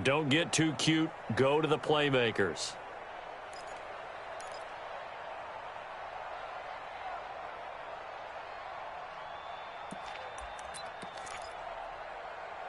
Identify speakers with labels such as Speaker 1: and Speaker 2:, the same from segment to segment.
Speaker 1: don't get too cute. Go to the playmakers.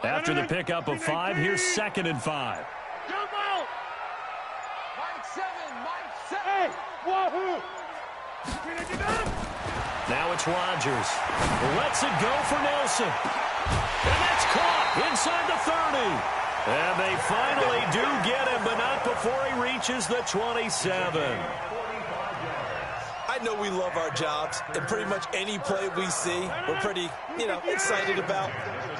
Speaker 1: After the pickup of 5, here's 2nd and 5. Now it's Rodgers. Lets it go for Nelson. And that's caught inside the 30. And they finally do get him, but not before he reaches the 27.
Speaker 2: I know we love our jobs, and pretty much any play we see, we're pretty, excited about.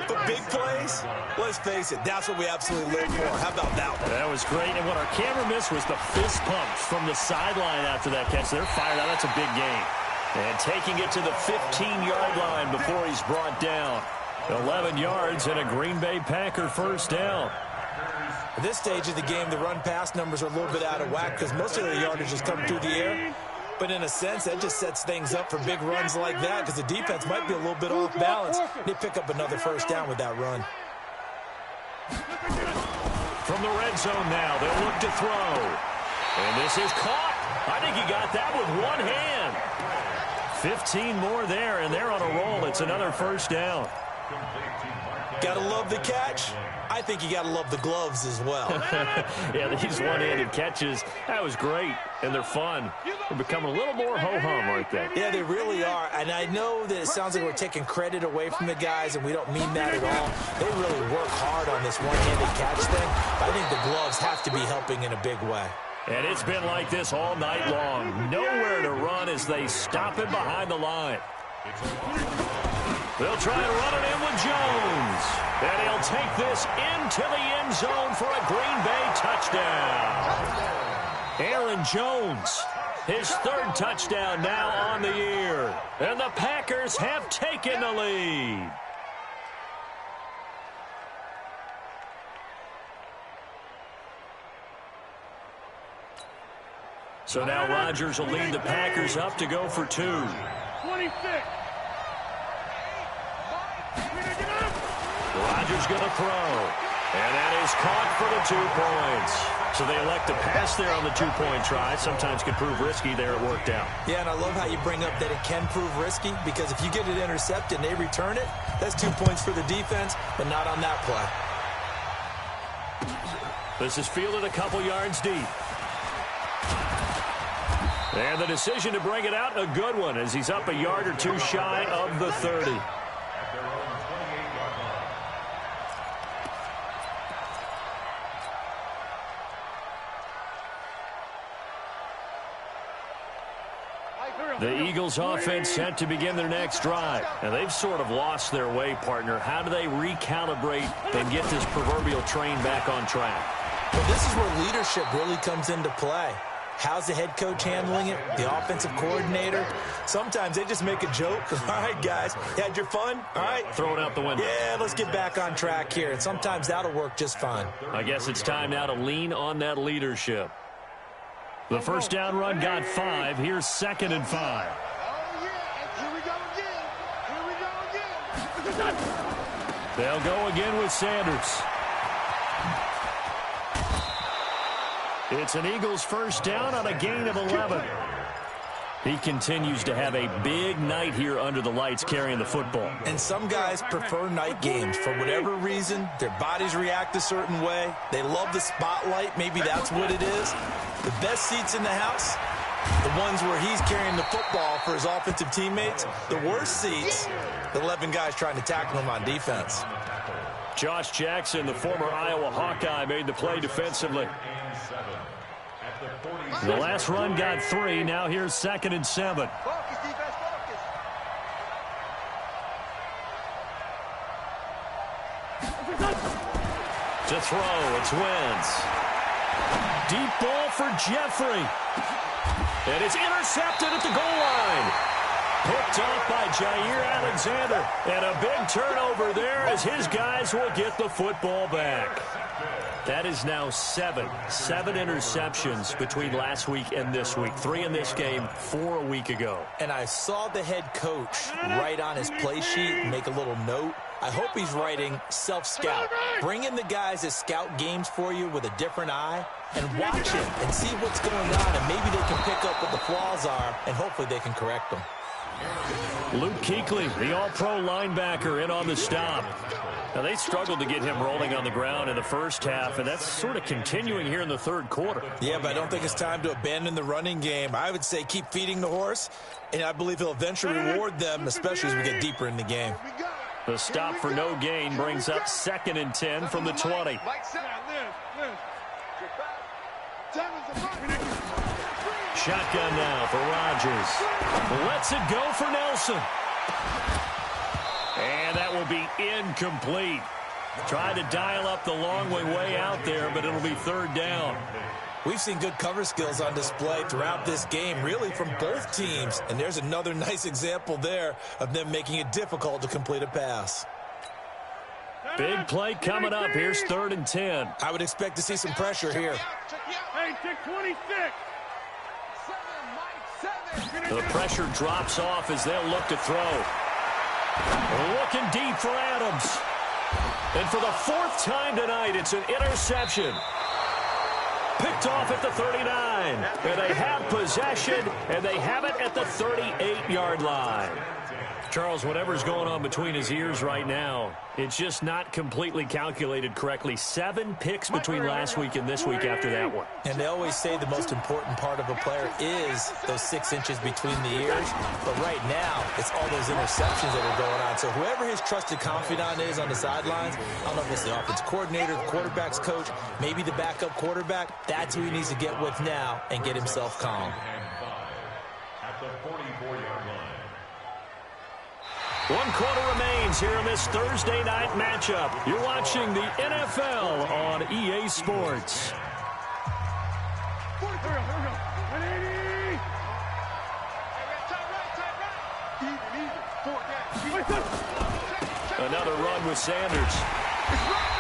Speaker 2: But big plays, let's face it, that's what we absolutely live for. How about that one?
Speaker 1: That was great, and what our camera missed was the fist pumps from the sideline after that catch. They're fired out. That's a big game. And taking it to the 15-yard line before he's brought down. 11 yards and a Green Bay Packer first down.
Speaker 2: At this stage of the game, the run-pass numbers are a little bit out of whack because most of the yardage is coming through the air. But in a sense, that just sets things up for big runs like that because the defense might be a little bit off balance. They pick up another first down with that run.
Speaker 1: From the red zone now, they'll look to throw. And this is caught. I think he got that with one hand. 15 more there, and they're on a roll. It's another first down.
Speaker 2: Gotta love the catch. I think you gotta love the gloves as well.
Speaker 1: Yeah, these one-handed catches, that was great, and they're fun. They're becoming a little more ho-hum, aren't they?
Speaker 2: Yeah, they really are, and I know that it sounds like we're taking credit away from the guys, and we don't mean that at all. They really work hard on this one-handed catch thing, but I think the gloves have to be helping in a big way.
Speaker 1: And it's been like this all night long. Nowhere to run as they stop him behind the line. They'll try to run it in with Jones. And he'll take this into the end zone for a Green Bay touchdown. Aaron Jones, his 3rd touchdown now on the year. And the Packers have taken the lead. So now Rodgers will lead the Packers up to go for 2.
Speaker 3: 26.
Speaker 1: Rodgers going to throw. And that is caught for the 2 points. So they elect to pass there on the 2-point try. Sometimes can prove risky. There it worked out.
Speaker 2: Yeah, and I love how you bring up that it can prove risky because if you get it intercepted and they return it, that's 2 points for the defense, but not on that play.
Speaker 1: This is fielded a couple yards deep. And the decision to bring it out, a good one, as he's up a yard or 2 shy of the 30. The Eagles offense set to begin their next drive. And they've sort of lost their way, partner. How do they recalibrate and get this proverbial train back on track?
Speaker 2: Well, this is where leadership really comes into play. How's the head coach handling it? The offensive coordinator? Sometimes they just make a joke. All right, guys, you had your fun? All right.
Speaker 1: Throw it out the window.
Speaker 2: Yeah, let's get back on track here. And sometimes that'll work just fine.
Speaker 1: I guess it's time now to lean on that leadership. The first down run got 5. Here's 2nd and 5. They'll go again with Sanders. It's an Eagles first down on a gain of 11. He continues to have a big night here under the lights carrying the football.
Speaker 2: And some guys prefer night games. For whatever reason, their bodies react a certain way. They love the spotlight. Maybe that's what it is. The best seats in the house, the ones where he's carrying the football for his offensive teammates. The worst seats, the 11 guys trying to tackle him on defense.
Speaker 1: Josh Jackson, the former Iowa Hawkeye, made the play defensively. The last run got 3. Now here's 2nd and 7.
Speaker 3: Focus, defense, focus.
Speaker 1: To throw, it's Wentz. Deep ball for Jeffrey. And it's intercepted at the goal line. Picked off by Jair Alexander. And a big turnover there as his guys will get the football back. That is now 7 interceptions between last week and this week. 3 in this game, 4 a week ago.
Speaker 2: And I saw the head coach write on his play sheet and make a little note I hope he's writing self-scout. Bring in the guys that scout games for you with a different eye and watch it and see what's going on, and maybe they can pick up what the flaws are, and hopefully they can correct them.
Speaker 1: Luke Kuechly, the all-pro linebacker, in on the stop. Now, they struggled to get him rolling on the ground in the first half, and that's sort of continuing here in the third quarter.
Speaker 2: Yeah, but I don't think it's time to abandon the running game. I would say keep feeding the horse, and I believe he'll eventually reward them, especially as we get deeper in the game.
Speaker 1: The stop for no gain brings up 2nd and 10 from the 20. Shotgun now for Rodgers. Lets it go for Nelson. And that will be incomplete. Tried to dial up the long way out there, but it'll be 3rd down.
Speaker 2: We've seen good cover skills on display throughout this game, really from both teams. And there's another nice example there of them making it difficult to complete a pass.
Speaker 1: Big play coming up. Here's 3rd and 10.
Speaker 2: I would expect to see some pressure here.
Speaker 3: Hey, take 26.
Speaker 1: The pressure drops off as they'll look to throw. Looking deep for Adams. And for the 4th time tonight, it's an interception. Picked off at the 39. And they have possession, and they have it at the 38-yard line. Charles, whatever's going on between his ears right now, it's just not completely calculated correctly. 7 picks between last week and this week after that one.
Speaker 2: And they always say the most important part of a player is those 6 inches between the ears. But right now, it's all those interceptions that are going on. So whoever his trusted confidant is on the sidelines, I don't know if it's the offense coordinator, the quarterback's coach, maybe the backup quarterback, that's who he needs to get with now and get himself calm.
Speaker 3: At the 44-yard line.
Speaker 1: 1 quarter remains here in this Thursday night matchup. You're watching the NFL on EA Sports. Another run with Sanders.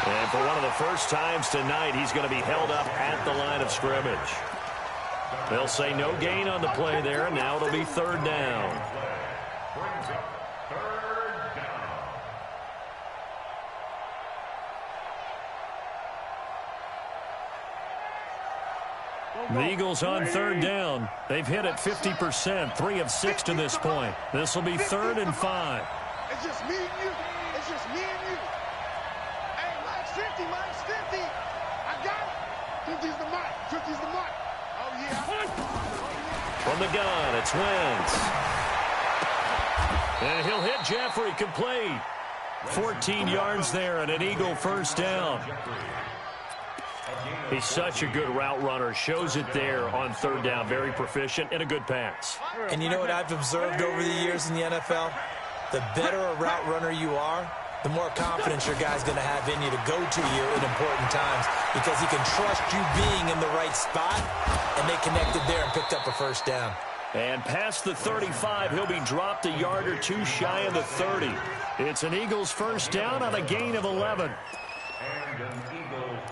Speaker 1: And for one of the first times tonight, he's going to be held up at the line of scrimmage. They'll say no gain on the play there, and now it'll be 3rd down. The Eagles on 3rd down. They've hit it 50%, 3 of 6 to this point. This will be 3rd and 5.
Speaker 3: It's just me and you. It's just me and you. Hey, Mike's 50, Mike's 50. I got it. 50's the mark. 50's the mark. Oh, yeah.
Speaker 1: From the gun, it's Wentz. And he'll hit Jeffrey, complete. 14 yards there and an Eagle 1st down. He's such a good route runner. Shows it there on 3rd down. Very proficient and a good pass.
Speaker 2: And you know what I've observed over the years in the NFL? The better a route runner you are, the more confidence your guy's going to have in you to go to you in important times because he can trust you being in the right spot, and they connected there and picked up a 1st down.
Speaker 1: And past the 35, he'll be dropped a yard or 2 shy of the 30. It's an Eagles 1st down on a gain of 11.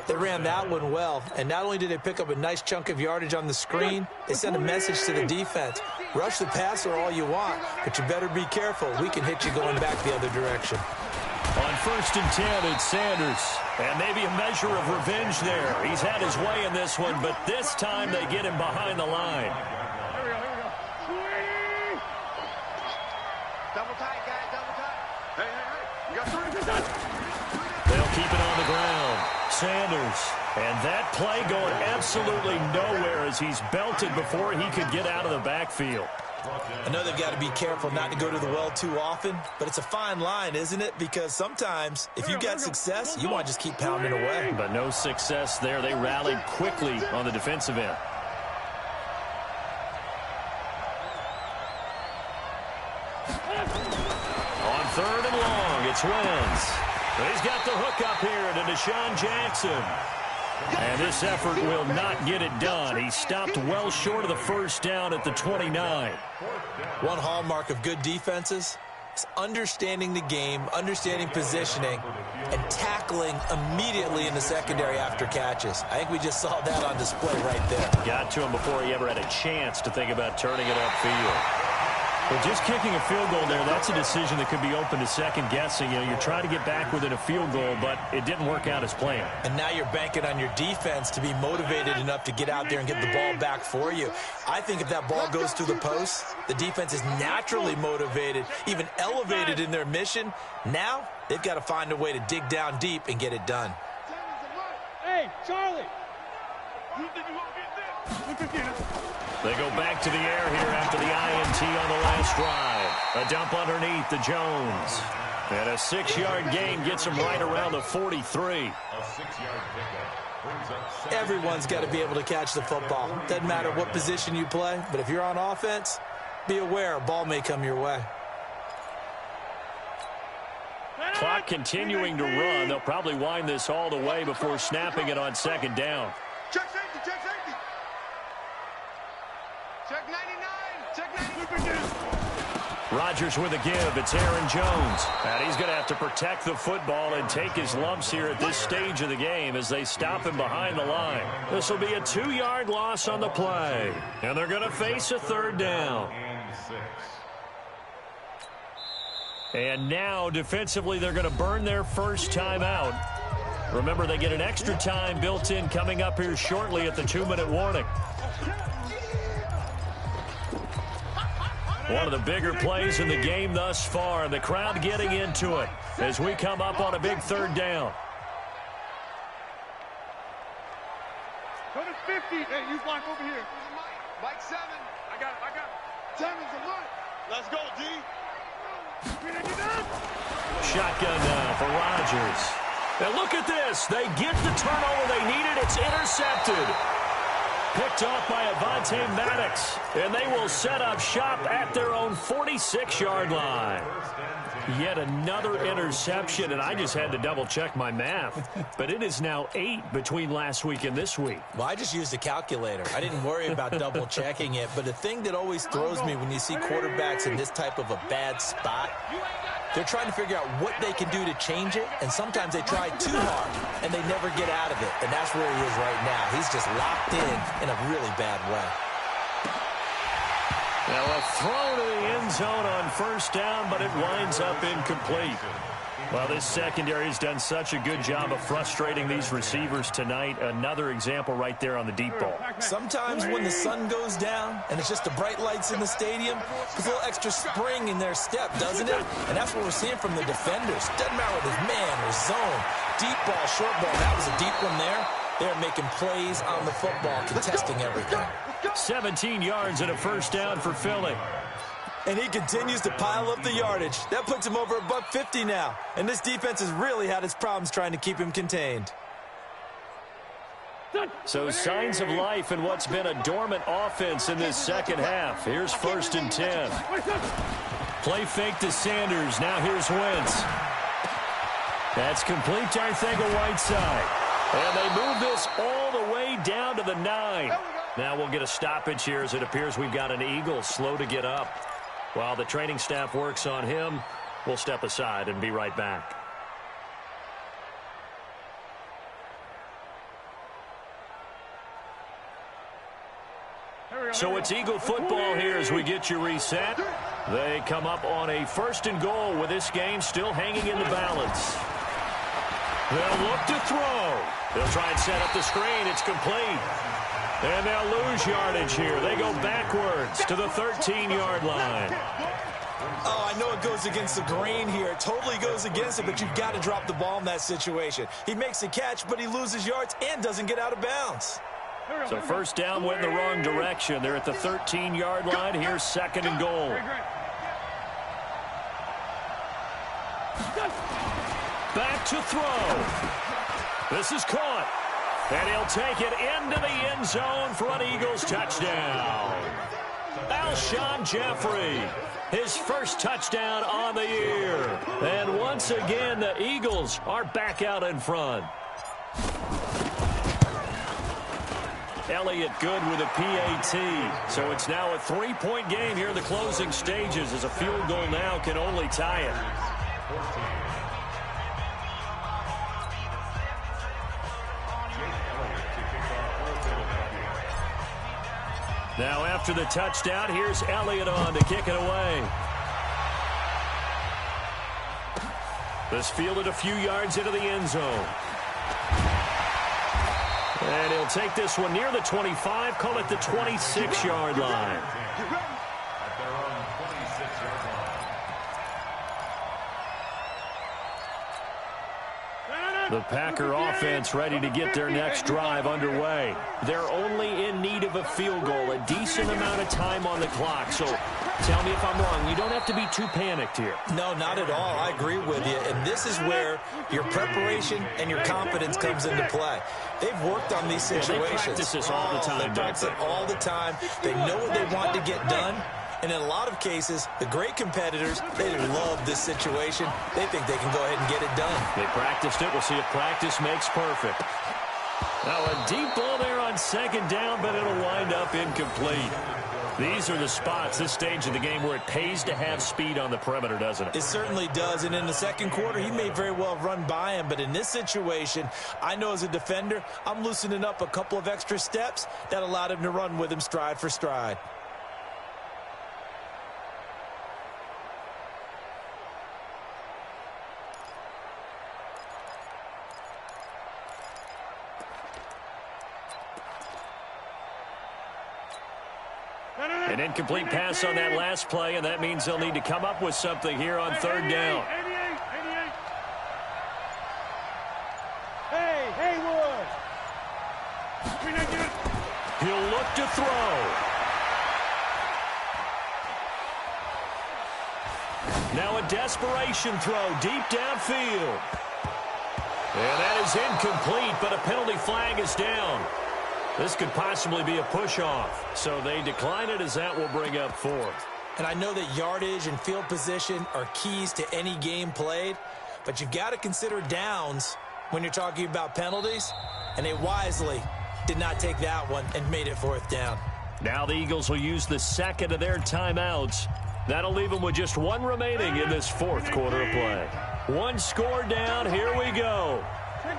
Speaker 2: They ran that one well, and not only did they pick up a nice chunk of yardage on the screen, they sent a message to the defense. Rush the passer all you want, but you better be careful. We can hit you going back the other direction.
Speaker 1: On 1st and 10, it's Sanders. And maybe a measure of revenge there. He's had his way in this one, but this time they get him behind the line.
Speaker 3: Here we go. Double tight, guys. Double tight. Hey. You got 30%.
Speaker 1: They'll keep it on the ground. Sanders. And that play going absolutely nowhere as he's belted before he could get out of the backfield.
Speaker 2: I know they've got to be careful not to go to the well too often, but it's a fine line, isn't it? Because sometimes if you got success, you want to just keep pounding away.
Speaker 1: But no success there. They rallied quickly on the defensive end. On 3rd and long, it's Wentz. He's got the hook up here to Deshaun Jackson. And this effort will not get it done. He stopped well short of the 1st down at the 29.
Speaker 2: One hallmark of good defenses is understanding the game, understanding positioning, and tackling immediately in the secondary after catches. I think we just saw that on display right there.
Speaker 1: Got to him before he ever had a chance to think about turning it upfield. Well, just kicking a field goal there, that's a decision that could be open to second guessing. You know, you're trying to get back within a field goal, but it didn't work out as planned.
Speaker 2: And now you're banking on your defense to be motivated enough to get out there and get the ball back for you. I think if that ball goes through the post, the defense is naturally motivated, even elevated in their mission. Now they've got to find a way to dig down deep and get it done.
Speaker 3: Hey, Charlie! You think you won't get this? Look at this.
Speaker 1: They go back to the air here after the INT on the last drive. A dump underneath to Jones. And a 6-yard gain gets him right around the 43.
Speaker 2: Everyone's got to be able to catch the football. Doesn't matter what position you play, but if you're on offense, be aware a ball may come your way.
Speaker 1: Clock continuing to run. They'll probably wind this all the way before snapping it on second down.
Speaker 3: Check safety, check safety. Check 99, check 99.
Speaker 1: Rodgers with a give. It's Aaron Jones. And he's going to have to protect the football and take his lumps here at this stage of the game as they stop him behind the line. This will be a 2-yard loss on the play. And they're going to face a third down. And now, defensively, they're going to burn their first time out. Remember, they get an extra time built in coming up here shortly at the 2-minute warning. One of the bigger plays in the game thus far. The crowd getting into it as we come up on a big third down.
Speaker 3: Go to 50. Hey, you block over here. Mike 7. I got it. 10 is a Mike. Let's go, D.
Speaker 1: Shotgun now for Rodgers. And look at this. They get the turnover they needed. It's intercepted. Picked off by Avonte Maddox. And they will set up shop at their own 46-yard line. Yet another interception, and I just had to double-check my math. But it is now 8 between last week and this week.
Speaker 2: Well, I just used a calculator. I didn't worry about double-checking it. But the thing that always throws me when you see quarterbacks in this type of a bad spot, they're trying to figure out what they can do to change it, and sometimes they try too hard, and they never get out of it. And that's where he is right now. He's just locked in a really bad way.
Speaker 1: Now a throw to the end zone on first down, but it winds up incomplete. Well, this secondary has done such a good job of frustrating these receivers tonight. Another example right there on the deep ball.
Speaker 2: Sometimes when the sun goes down and it's just the bright lights in the stadium, there's a little extra spring in their step, doesn't it? And that's what we're seeing from the defenders. Doesn't matter whether it's man or zone. Deep ball, short ball. That was a deep one there. They're making plays on the football, contesting everything.
Speaker 1: 17 yards and a first down for Philly.
Speaker 2: And he continues to pile up the yardage. That puts him over $150 now. And this defense has really had its problems trying to keep him contained.
Speaker 1: So signs of life in what's been a dormant offense in this second half. Here's 1st and 10. Play fake to Sanders. Now here's Wentz. That's complete to Arcega-Whiteside. And they move this all the way down to the 9. Now we'll get a stoppage here as it appears we've got an Eagle slow to get up. While the training staff works on him, we'll step aside and be right back. So it's Eagle football here as we get you reset. They come up on a 1st and goal with this game still hanging in the balance. They'll look to throw. They'll try and set up the screen. It's complete. And they'll lose yardage here. They go backwards to the 13-yard line.
Speaker 2: Oh, I know it goes against the grain here. It totally goes against it, but you've got to drop the ball in that situation. He makes the catch, but he loses yards and doesn't get out of bounds.
Speaker 1: So first down went in the wrong direction. They're at the 13-yard line. Here's 2nd and goal. Back to throw. This is caught. And he'll take it into the end zone for an Eagles touchdown. Alshon Jeffrey, his first touchdown on the year. And once again, the Eagles are back out in front. Elliott good with a PAT. So it's now a 3-point game here in the closing stages as a field goal now can only tie it. Now after the touchdown, here's Elliott on to kick it away. This fielded a few yards into the end zone. And he'll take this one near the 25, call it the 26-yard line.
Speaker 4: At their own 26-yard line.
Speaker 1: The Packer offense ready to get their next drive underway. They're only in need of a field goal, a decent amount of time on the clock. So tell me if I'm wrong. You don't have to be too panicked here.
Speaker 2: No, not at all. I agree with you. And this is where your preparation and your confidence comes into play. They've worked on these situations.
Speaker 1: They practice this all the time.
Speaker 2: They practice it all the time. They know what they want to get done. And in a lot of cases, the great competitors, they love this situation. They think they can go ahead and get it done.
Speaker 1: They practiced it. We'll see if practice makes perfect. Now a deep ball there on second down, but it'll wind up incomplete. These are the spots, this stage of the game, where it pays to have speed on the perimeter, doesn't it?
Speaker 2: It certainly does. And in the second quarter, he may very well run by him. But in this situation, I know as a defender, I'm loosening up a couple of extra steps that allowed him to run with him stride for stride.
Speaker 1: An incomplete pass on that last play, and that means they'll need to come up with something here on third down.
Speaker 3: Hey, Haywood.
Speaker 1: He'll look to throw. Now a desperation throw deep downfield. And that is incomplete, but a penalty flag is down. This could possibly be a push-off, so they decline it as that will bring up fourth.
Speaker 2: And I know that yardage and field position are keys to any game played, but you've got to consider downs when you're talking about penalties, and they wisely did not take that one and made it fourth down.
Speaker 1: Now the Eagles will use the second of their timeouts. That'll leave them with just one remaining in this fourth quarter of play. One score down, here we go.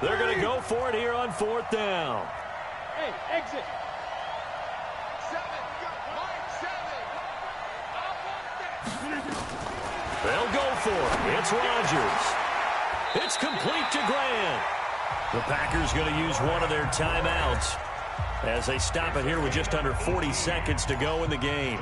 Speaker 1: They're going to go for it here on fourth down.
Speaker 3: Hey, exit. 7. Mike 7.
Speaker 1: They'll go for it. It's Rodgers. It's complete to Grant. The Packers going to use one of their timeouts as they stop it here with just under 40 seconds to go in the game.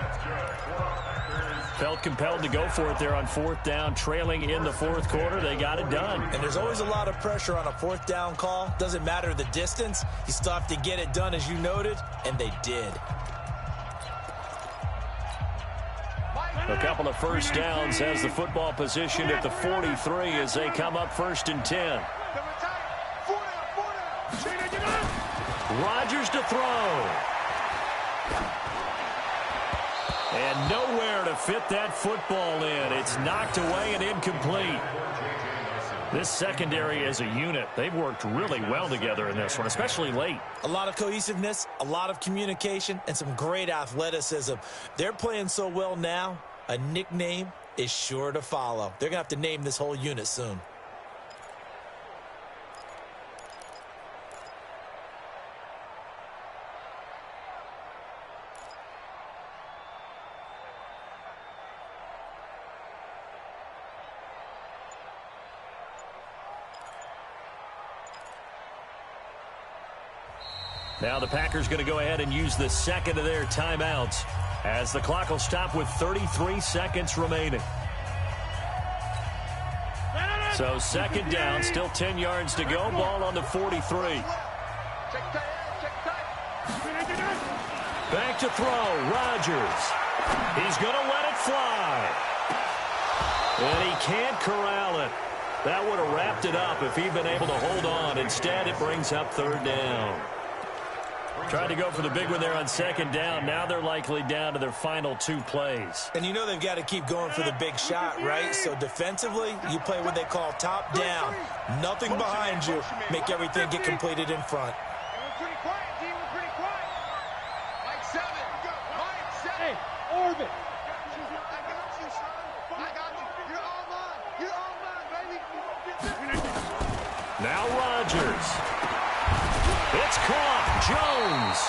Speaker 1: Felt compelled to go for it there on fourth down, trailing in the fourth quarter. They got it done.
Speaker 2: And there's always a lot of pressure on a fourth down call. Doesn't matter the distance. You still have to get it done, as you noted, and they did.
Speaker 1: A couple of first downs has the football positioned at the 43 as they come up first and 10. Rodgers to throw. And nowhere to fit that football in. It's knocked away and incomplete. This secondary as a unit, they've worked really well together in this one, especially late.
Speaker 2: A lot of cohesiveness, a lot of communication, and some great athleticism. They're playing so well now, a nickname is sure to follow. They're going to have to name this whole unit soon.
Speaker 1: Now the Packers going to go ahead and use the second of their timeouts as the clock will stop with 33 seconds remaining. So second down, still 10 yards to go. Ball on the 43. Back to throw, Rodgers. He's going to let it fly. And he can't corral it. That would have wrapped it up if he'd been able to hold on. Instead, it brings up third down. Tried to go for the big one there on second down. Now they're likely down to their final two plays.
Speaker 2: And you know they've got to keep going for the big shot, right? So defensively, you play what they call top down. Nothing behind you. Make everything get completed in front.
Speaker 3: We're pretty quiet, D. We're pretty quiet. Mike 7. Mike 7. Hey, Orbit. I got you, son. I got you. You're all mine. You're all mine, baby.
Speaker 1: Now Rodgers. It's caught. Jones.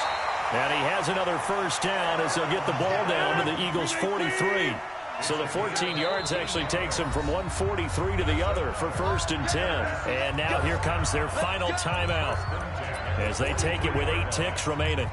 Speaker 1: And he has another first down as they'll get the ball down to the Eagles' 43. So the 14 yards actually takes them from 143 to the other for 1st and 10. And now here comes their final timeout as they take it with 8 ticks remaining.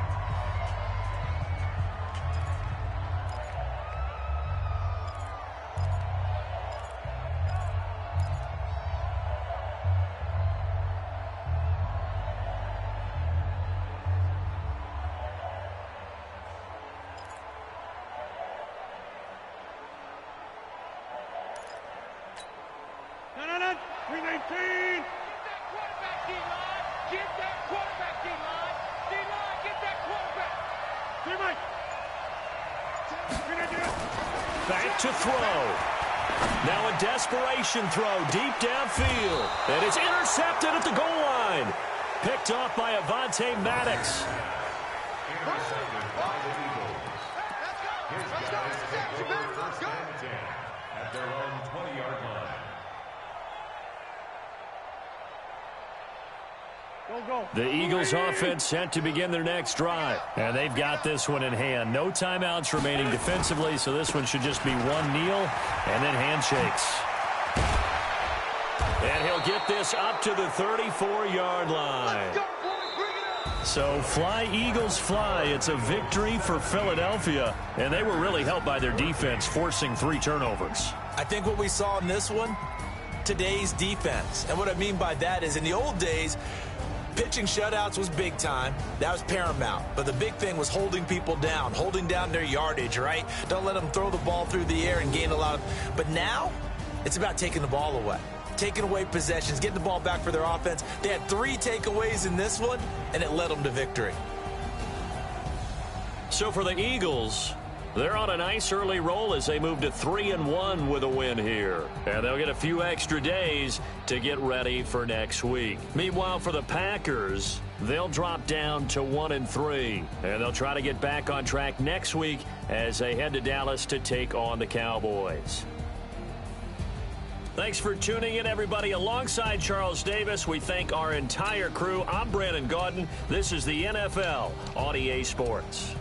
Speaker 1: Back to throw. Now a desperation throw deep downfield. And it's intercepted at the goal line. Picked off by Avonte Maddox.
Speaker 4: Intercepted by the Eagles. Here's guys taking over 1st and 10 at their own 20-yard line.
Speaker 1: The Eagles offense set to begin their next drive. And they've got this one in hand. No timeouts remaining defensively, so this one should just be one kneel and then handshakes. And he'll get this up to the 34-yard line. So fly, Eagles, fly. It's a victory for Philadelphia. And they were really helped by their defense, forcing 3 turnovers.
Speaker 2: I think what we saw in this one, today's defense. And what I mean by that is in the old days, pitching shutouts was big time. That was paramount. But the big thing was holding people down, holding down their yardage, right? Don't let them throw the ball through the air and gain a lot of... But now, it's about taking the ball away. Taking away possessions, getting the ball back for their offense. They had 3 takeaways in this one, and it led them to victory.
Speaker 1: So for the Eagles, they're on a nice early roll as they move to 3-1 with a win here. And they'll get a few extra days to get ready for next week. Meanwhile, for the Packers, they'll drop down to 1-3. And they'll try to get back on track next week as they head to Dallas to take on the Cowboys. Thanks for tuning in, everybody. Alongside Charles Davis, we thank our entire crew. I'm Brandon Gaudin. This is the NFL on EA Sports.